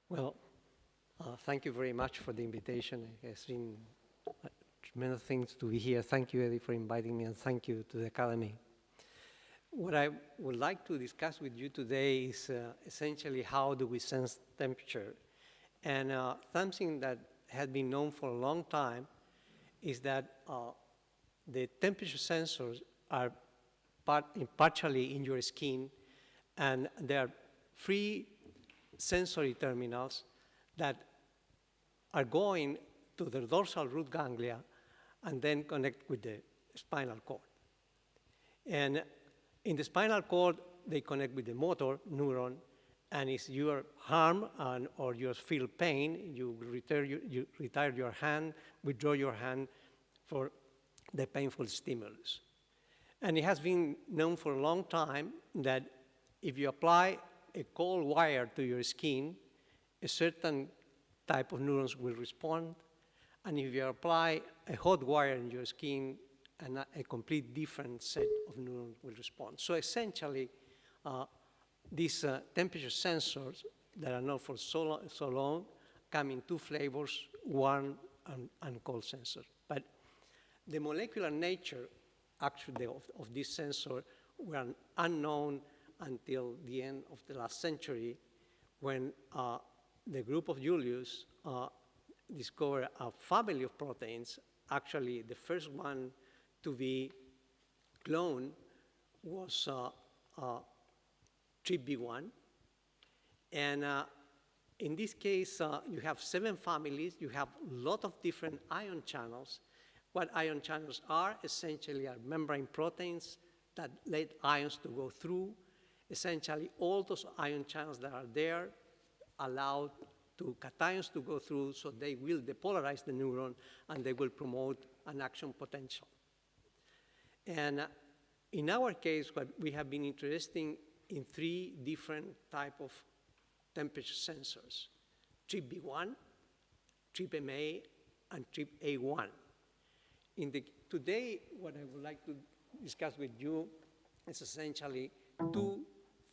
Well, thank you very much for the invitation. It has been a tremendous thing to be here. Thank you, Eddie, for inviting me, and thank you to the Academy. What I would like to discuss with you today is essentially how do we sense temperature. And something that has been known for a long time is that the temperature sensors are partially in your skin, and there are three sensory terminals that are going to the dorsal root ganglia and then connect with the spinal cord. And in the spinal cord, they connect with the motor neuron, and if you are harmed or you feel pain, you retire your hand, withdraw your hand for the painful stimulus. And it has been known for a long time that if you apply a cold wire to your skin, a certain type of neurons will respond. And if you apply a hot wire in your skin, a complete different set of neurons will respond. So essentially, these temperature sensors that are known for so long come in two flavors, warm and cold sensor. But the molecular nature, actually, of this sensor were unknown until the end of the last century, when the group of Julius discovered a family of proteins. Actually, the first one to be cloned was TRPM1. And in this case, you have 7 families. You have a lot of different ion channels. What ion channels are essentially are membrane proteins that let ions to go through. Essentially, all those ion channels that are there allow to cations to go through, so they will depolarize the neuron, and they will promote an action potential. And in our case, what we have been interested in 3 different types of temperature sensors: TRPM1, TRPM8, and TRPM1. Today, what I would like to discuss with you is essentially 2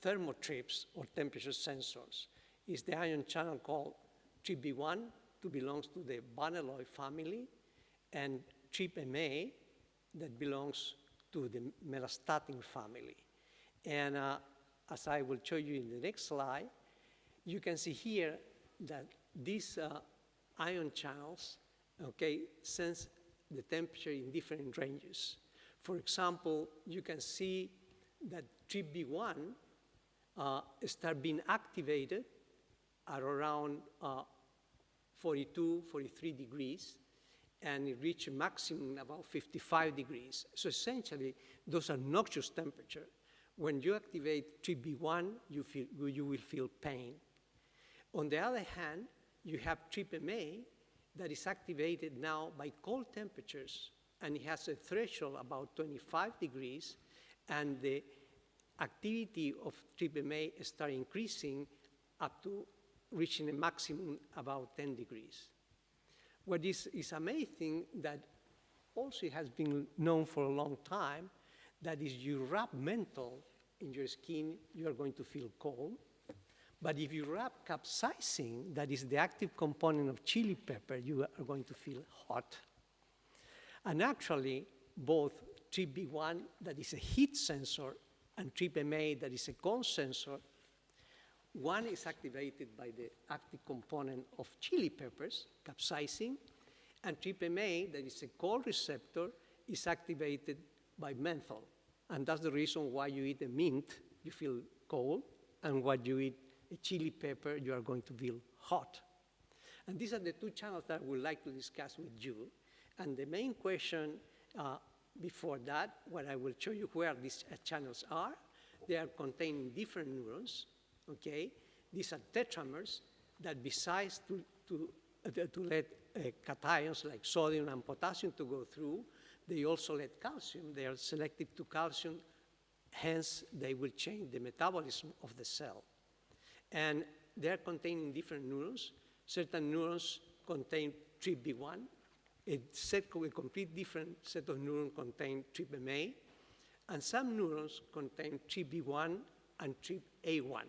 Thermo-TRPS, or temperature sensors. Is the ion channel called TRPM1, that belongs to the vanilloid family, and TRPM8, that belongs to the melastatin family. And as I will show you in the next slide, you can see here that these ion channels, sense the temperature in different ranges. For example, you can see that TRPM1 start being activated at around 42, 43 degrees, and it reaches a maximum about 55 degrees. So essentially, those are noxious temperatures. When you activate TRPM1, you will feel pain. On the other hand, you have TRPM8 that is activated now by cold temperatures, and it has a threshold about 25 degrees, and the activity of TRPM8 starts increasing up to reaching a maximum about 10 degrees. What is amazing, that also has been known for a long time, that is, you rub menthol in your skin, you are going to feel cold. But if you rub capsaicin, that is the active component of chili pepper, you are going to feel hot. And actually, both TRPM1, that is a heat sensor, and TRPM8, that is a cold sensor, one is activated by the active component of chili peppers, capsaicin, and TRPM8, that is a cold receptor, is activated by menthol. And that's the reason why you eat a mint, you feel cold, and when you eat a chili pepper, you are going to feel hot. And these are the 2 channels that I would like to discuss with you. And the main question before that, what I will show you where these channels are, they are containing different neurons. These are tetramers that, besides to let cations like sodium and potassium to go through, they also let calcium. They are selective to calcium, hence they will change the metabolism of the cell. And they are containing different neurons. Certain neurons contain TRPM1. A complete different set of neurons contain TRPM8. And some neurons contain TRPM1 and TRPM8.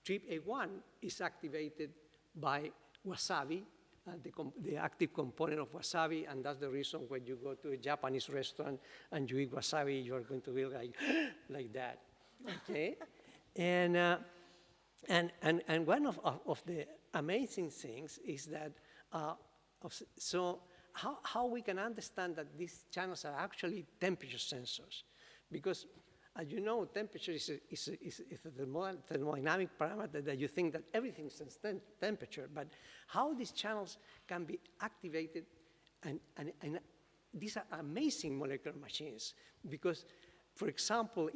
TRPM8 is activated by wasabi, the active component of wasabi, and that's the reason when you go to a Japanese restaurant and you eat wasabi, you're going to be like that, okay? And one of the amazing things is that, so how we can understand that these channels are actually temperature sensors? Because as you know, temperature is a thermodynamic parameter that you think that everything senses temperature, but how these channels can be activated, and these are amazing molecular machines, because, for example,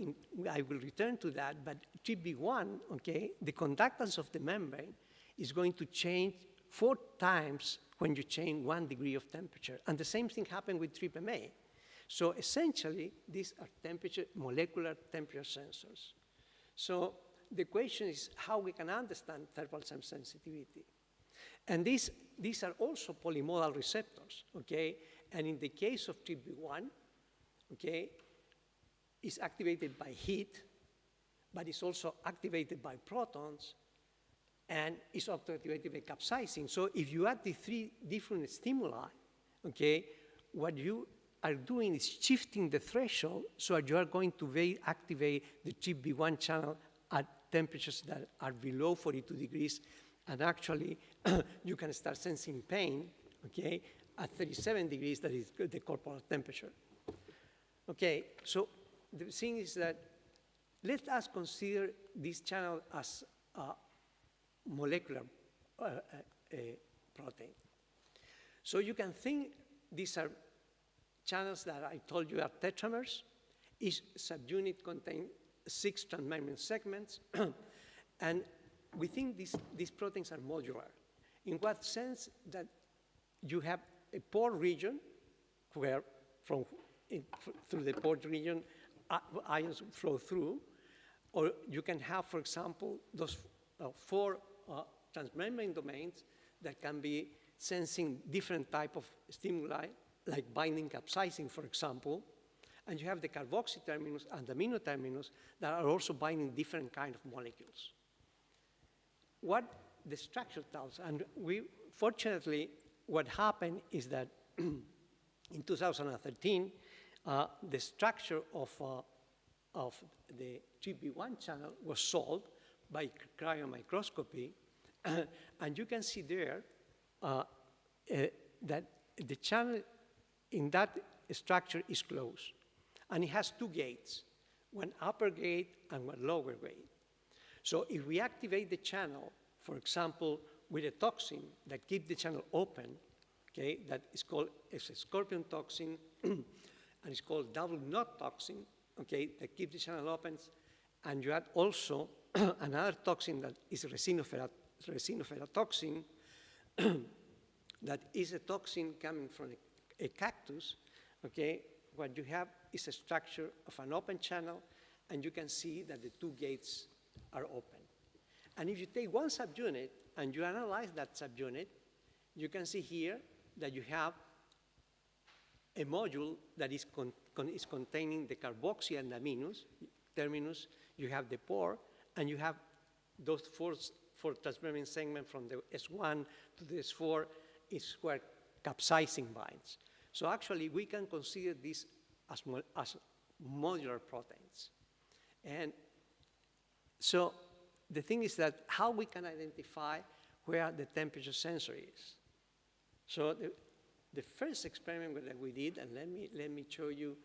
I will return to that, but TRPM1, okay, the conductance of the membrane is going to change 4 times when you change 1 degree of temperature, and the same thing happened with TRPM8. So essentially, these are molecular temperature sensors. So the question is how we can understand thermal sensitivity. And these are also polymodal receptors, okay? And in the case of TRPM1, okay, it's activated by heat, but it's also activated by protons, and it's also activated by capsaicin. So if you add the 3 different stimuli, okay, what you are doing is shifting the threshold so you are going to activate the TRPM1 channel at temperatures that are below 42 degrees, and actually you can start sensing pain, okay, at 37 degrees, that is the corporal temperature. Okay, so the thing is that let us consider this channel as a molecular protein. So you can think these are channels that I told you are tetramers. Each subunit contains 6 transmembrane segments, and we think these proteins are modular. In what sense? That you have a pore region where through the pore region ions flow through, or you can have, for example, those 4 transmembrane domains that can be sensing different type of stimuli, like binding capsaicin, for example, and you have the carboxy terminus and the amino terminus that are also binding different kind of molecules. What the structure tells, and fortunately, what happened is that in 2013, the structure of the TRPM1 channel was solved by cryomicroscopy, and you can see there that the channel in that structure is closed, and it has 2 gates, one upper gate and one lower gate. So if we activate the channel, for example, with a toxin that keeps the channel open, okay, that is called a scorpion toxin, and it's called double knot toxin, okay, that keeps the channel open, and you add also another toxin that is resinofera toxin, that is a toxin coming from a cactus, okay, what you have is a structure of an open channel, and you can see that the 2 gates are open. And if you take one subunit and you analyze that subunit, you can see here that you have a module that is containing the carboxy and aminos terminus, you have the pore, and you have those 4 transmembrane segments from the S1 to the S4 is where capsaicin binds. So actually, we can consider this as modular proteins. And so the thing is that how we can identify where the temperature sensor is. So the first experiment that we did, and let me show you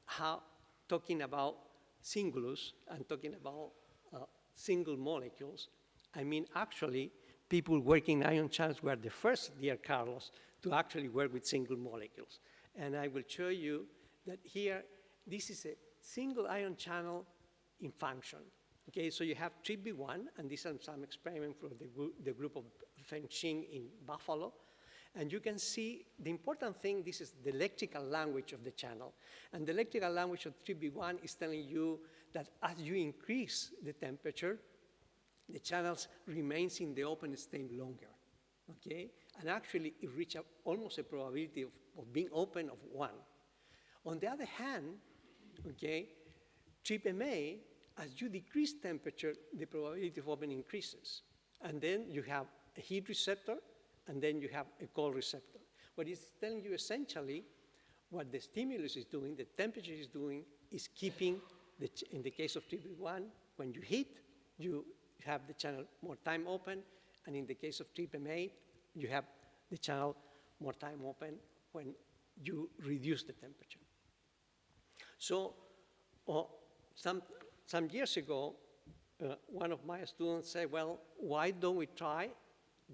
how, talking about singulus and talking about single molecules, I mean, actually, people working ion channels were the first, dear Carlos, to actually work with single molecules. And I will show you that here, this is a single ion channel in function. Okay, so you have TRPM1, and these are some experiments from the group of Feng Xing in Buffalo. And you can see the important thing, this is the electrical language of the channel. And the electrical language of TRPM1 is telling you that as you increase the temperature, the channels remains in the open state longer, okay? And actually, it reaches almost a probability of being open of 1. On the other hand, okay, TRPM8, as you decrease temperature, the probability of opening increases. And then you have a heat receptor, and then you have a cold receptor. What it's telling you essentially, what the stimulus is doing, the temperature is doing, is keeping, in the case of TRPM1, when you heat, you have the channel more time open, and in the case of TRPM8, you have the channel more time open when you reduce the temperature. So some years ago, one of my students said, well, why don't we try,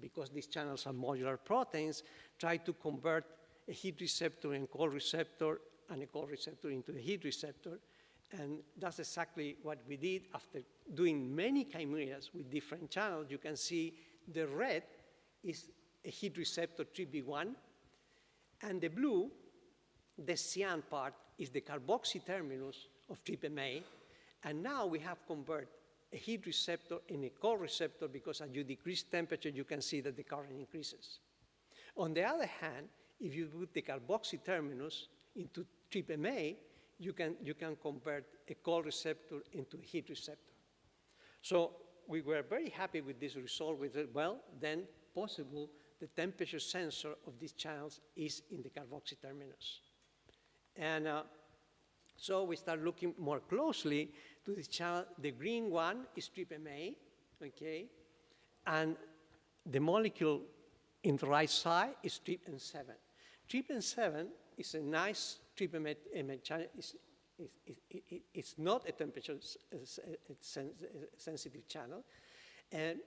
because these channels are modular proteins, try to convert a heat receptor and cold receptor and a cold receptor into a heat receptor. And that's exactly what we did after doing many chimeras with different channels. You can see the red is a heat receptor TRPM1, and the blue, the cyan part, is the carboxy terminus of TRPM8. And now we have converted a heat receptor and a cold receptor, because as you decrease temperature, you can see that the current increases. On the other hand, if you put the carboxy terminus into TRPM8, you can convert a cold receptor into a heat receptor. So we were very happy with this result. We said, well, then possible the temperature sensor of these channels is in the carboxy terminus. And so we start looking more closely to this channel. The green one is TRPM8, okay? And the molecule in the right side is TRPM7. TRPM7 is a nice TRPM8 channel. It's not a temperature sensitive channel, and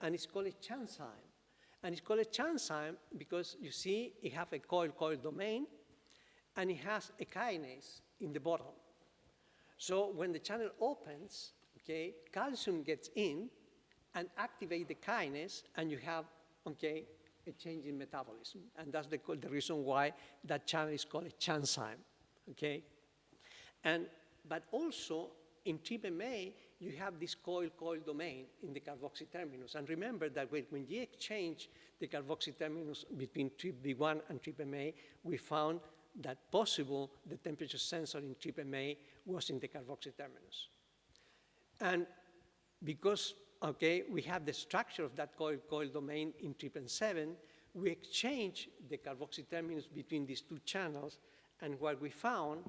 it's called a CHANzyme. And it's called a CHANzyme because you see it has a coil-coil domain, and it has a kinase in the bottom. So when the channel opens, okay, calcium gets in and activate the kinase, and you have, okay, a change in metabolism. And that's the reason why that channel is called a CHANzyme, okay? But also, in TRPM8, you have this coil-coil domain in the carboxy terminus. And remember that when you exchange the carboxy terminus between TRPM1 and TRPM8, we found that possible the temperature sensor in TRPM8 was in the carboxy terminus. And because, okay, we have the structure of that coil-coil domain in TRPM7, we exchange the carboxy terminus between these two channels, and what we found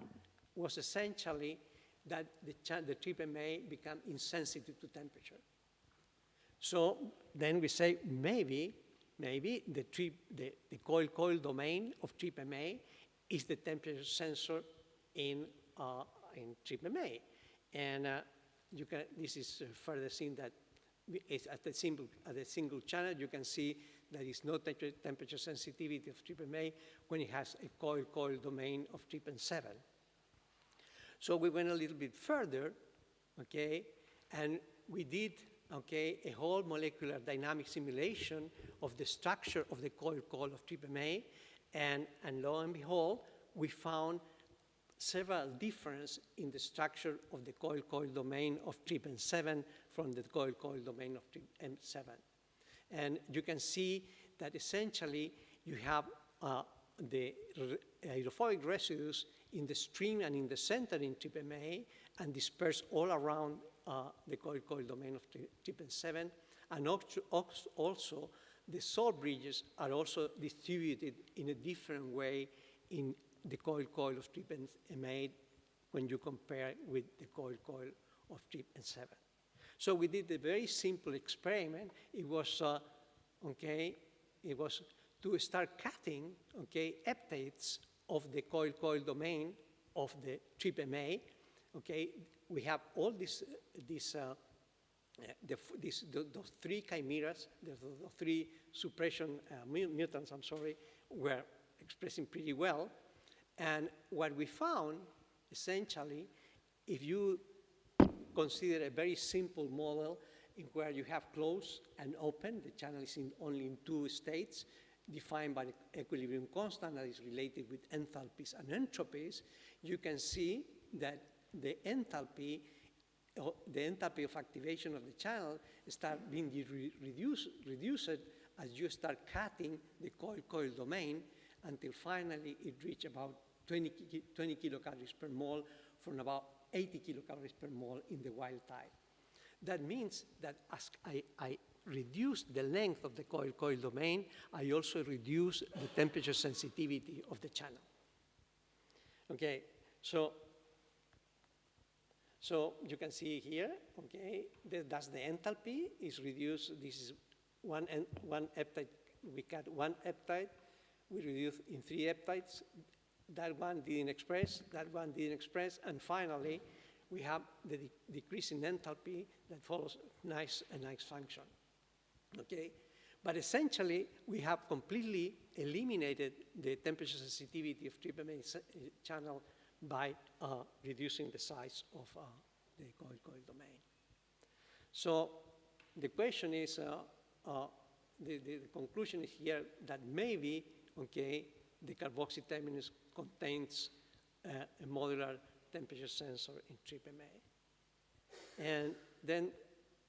was essentially that the TRPM8 become insensitive to temperature. So then we say maybe the coil-coil domain of TRPM8 is the temperature sensor in TRPM8. And this is further seen that it's at a single channel. You can see there is no temperature sensitivity of TRPM8 when it has a coil-coil domain of TRPM7. So we went a little bit further, okay, and we did, okay, a whole molecular dynamic simulation of the structure of the coil-coil of TRPM8, and lo and behold, we found several differences in the structure of the coil-coil domain of TRPM7 from the coil-coil domain of TRPM7. And you can see that essentially you have the hydrophobic residues in the string and in the center in TRPM8 and dispersed all around the coil-coil domain of TRPM7. And also, the salt bridges are also distributed in a different way in the coil-coil of TRPM8 when you compare with the coil-coil of TRPM7. So we did a very simple experiment. It was, it was to start cutting, heptates of the coil-coil domain of the TRPM8. We have all those three chimeras, those three suppression mutants, were expressing pretty well. And what we found, essentially, if you consider a very simple model in where you have closed and open, the channel is only in two states, defined by the equilibrium constant that is related with enthalpies and entropies, you can see that the enthalpy of activation of the channel start being reduced as you start cutting the coil-coil domain until finally it reaches about 20 kilocalories per mole from about 80 kilocalories per mole in the wild type. That means that as I reduce the length of the coil-coil domain, I also reduce the temperature sensitivity of the channel. Okay, so you can see here, okay, that's the enthalpy is reduced. This is one peptide. We cut one peptide, we reduce in 3 peptides. That one didn't express, that one didn't express, and finally, we have the decrease in enthalpy that follows a nice function, okay? But essentially, we have completely eliminated the temperature sensitivity of TRPM8 channel by reducing the size of the coil-coil domain. So the question is, the conclusion is here that maybe, okay, the carboxy terminus contains a modular temperature sensor in TRPM8. And then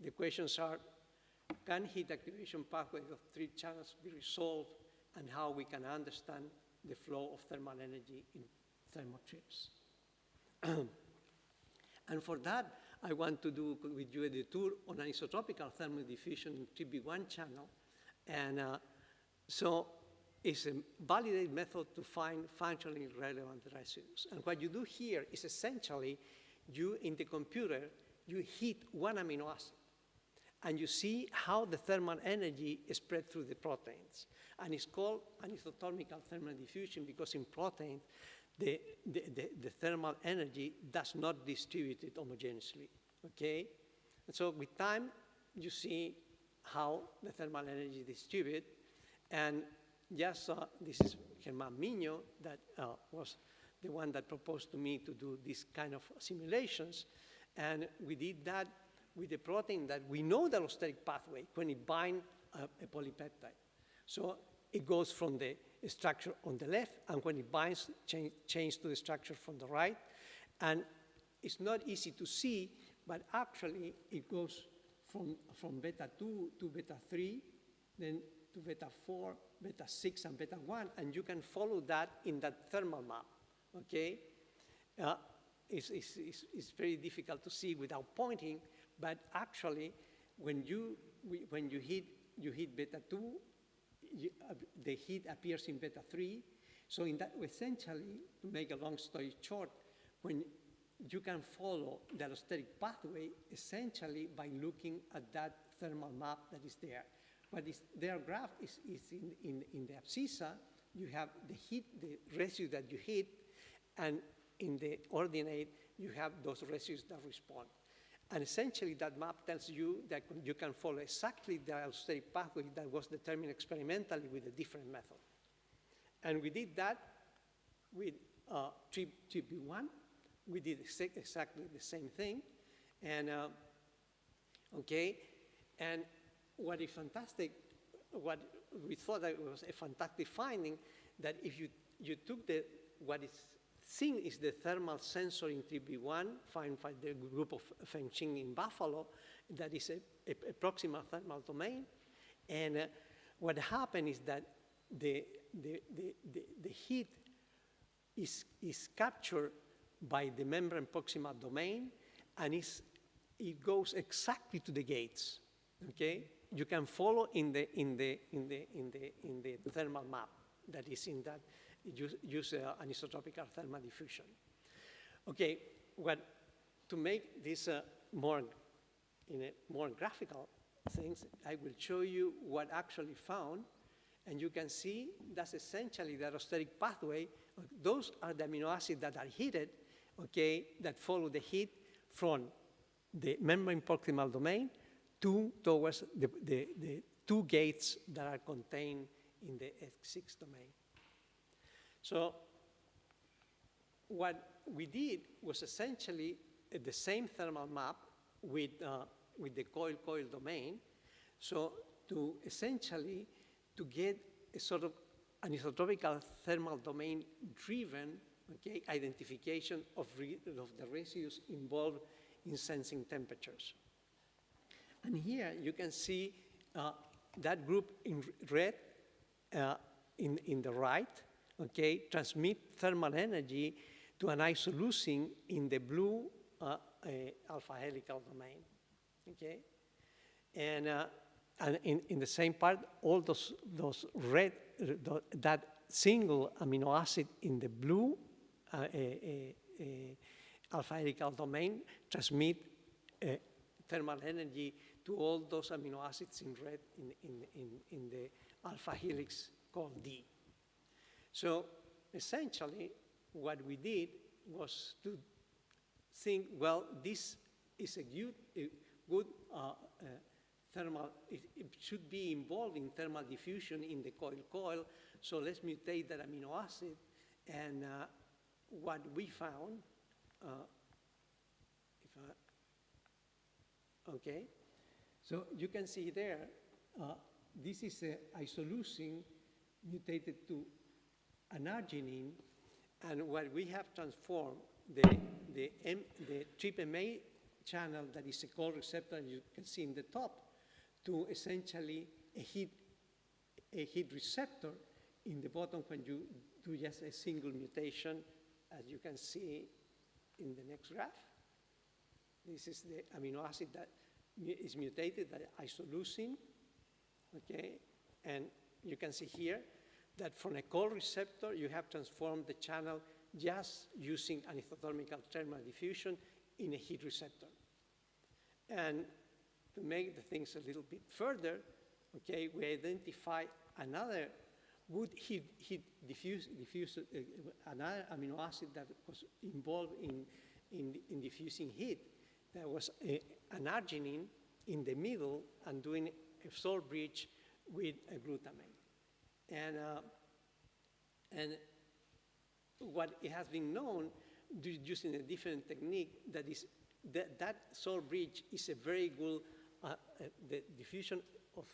the questions are, can heat activation pathways of 3 channels be resolved, and how we can understand the flow of thermal energy in Thermo-TRPS? And for that, I want to do with you a detour on anisotropical thermal diffusion in TB1 channel. And so it's a validated method to find functionally relevant residues. And what you do here is essentially, you in the computer, you heat one amino acid, and you see how the thermal energy is spread through the proteins. And it's called anisotropical thermal diffusion because in proteins, the thermal energy does not distribute it homogeneously, okay? And so with time, you see how the thermal energy distributes. And yes, this is Germán Miño that was the one that proposed to me to do this kind of simulations. And we did that with a protein that we know the allosteric pathway when it binds a polypeptide. So it goes from the structure on the left, and when it binds, change to the structure from the right. And it's not easy to see, but actually it goes from beta 2 to beta 3, then to beta 4, beta 6, and beta 1, and you can follow that in that thermal map, okay? It's very difficult to see without pointing, but actually, when you hit beta 2, the heat appears in beta 3. So in that, essentially, to make a long story short, when you can follow the allosteric pathway essentially by looking at that thermal map that is there. What is their graph is in the abscissa, you have the heat, the residue that you hit, and in the ordinate, you have those residues that respond. And essentially, that map tells you that you can follow exactly the allosteric pathway that was determined experimentally with a different method. And we did that with TRPM1. We did exactly the same thing. And, okay, and what is fantastic, what we thought that was a fantastic finding, that if you took what is seen is the thermal sensor in TRPM1, found by the group of Fengqing in Buffalo, that is a proximal thermal domain. And what happened is that the heat is captured by the membrane proximal domain, and it goes exactly to the gates, okay? You can follow in the thermal map that is in that, use anisotropical thermal diffusion. Okay, to make this more graphical things, I will show you what actually found, and you can see that's essentially the allosteric pathway. Those are the amino acids that are heated, okay, that follow the heat from the membrane proximal domain towards the 2 gates that are contained in the X6 domain. So what we did was essentially the same thermal map with the coil-coil domain. So to essentially to get a sort of anisotropical thermal domain driven, okay, identification of the residues involved in sensing temperatures. And here you can see that group in red in the right, okay, transmit thermal energy to an isoleucine in the blue alpha helical domain, okay? And and in the same part, all those red, that single amino acid in the blue alpha helical domain transmit thermal energy to all those amino acids in red in the alpha helix called D. So essentially, what we did was to think, well, this is a good thermal, it should be involved in thermal diffusion in the coil-coil, so let's mutate that amino acid. And what we found, okay, so you can see there, this is a isoleucine mutated to an arginine, and what we have transformed the TRPM8 channel that is a cold receptor, and you can see in the top, to essentially a heat receptor in the bottom when you do just a single mutation, as you can see in the next graph. This is the amino acid that is mutated, that isoleucine, okay? And you can see here that from a cold receptor, you have transformed the channel just using anisothermical thermal diffusion in a heat receptor. And to make the things a little bit further, okay, we identify another good heat another amino acid that was involved in diffusing heat. There was an arginine in the middle and doing a salt bridge with a glutamate. And what it has been known using a different technique that is that salt bridge is a very good, the diffusion of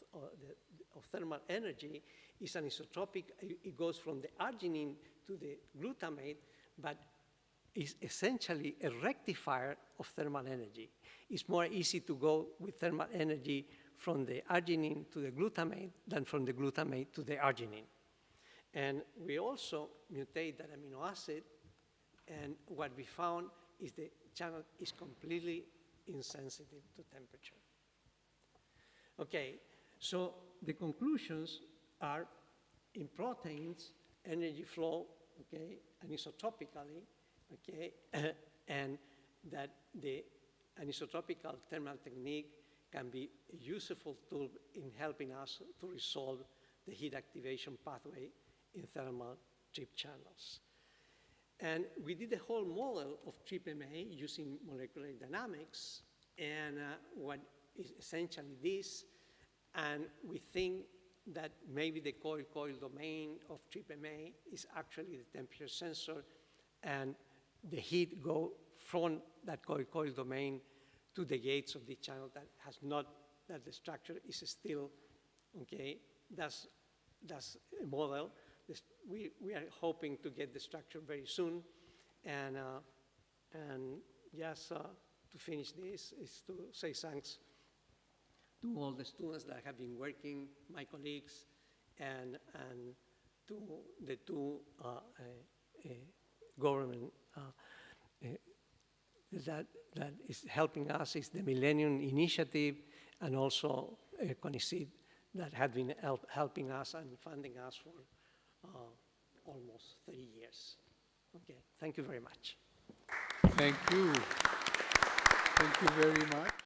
thermal energy is anisotropic. It goes from the arginine to the glutamate, but is essentially a rectifier of thermal energy. It's more easy to go with thermal energy from the arginine to the glutamate than from the glutamate to the arginine. And we also mutate that amino acid, and what we found is the channel is completely insensitive to temperature. Okay, so the conclusions are in proteins, energy flow, okay, anisotropically, okay, and that the anisotropical thermal technique can be a useful tool in helping us to resolve the heat activation pathway in thermal trip channels. And we did a whole model of TRPM8 using molecular dynamics, and what is essentially this, and we think that maybe the coil-coil domain of TRPM8 is actually the temperature sensor, and the heat go from that coil-coil domain to the gates of the channel that has not, that the structure is still, okay, that's a model. We are hoping to get the structure very soon, and just to finish this is to say thanks to all the students that have been working, my colleagues, and to the two government that is helping us is the Millennium Initiative, and also CONICIT that have been helping us and funding us for almost 3 years. Okay, thank you very much. Thank you. Thank you very much.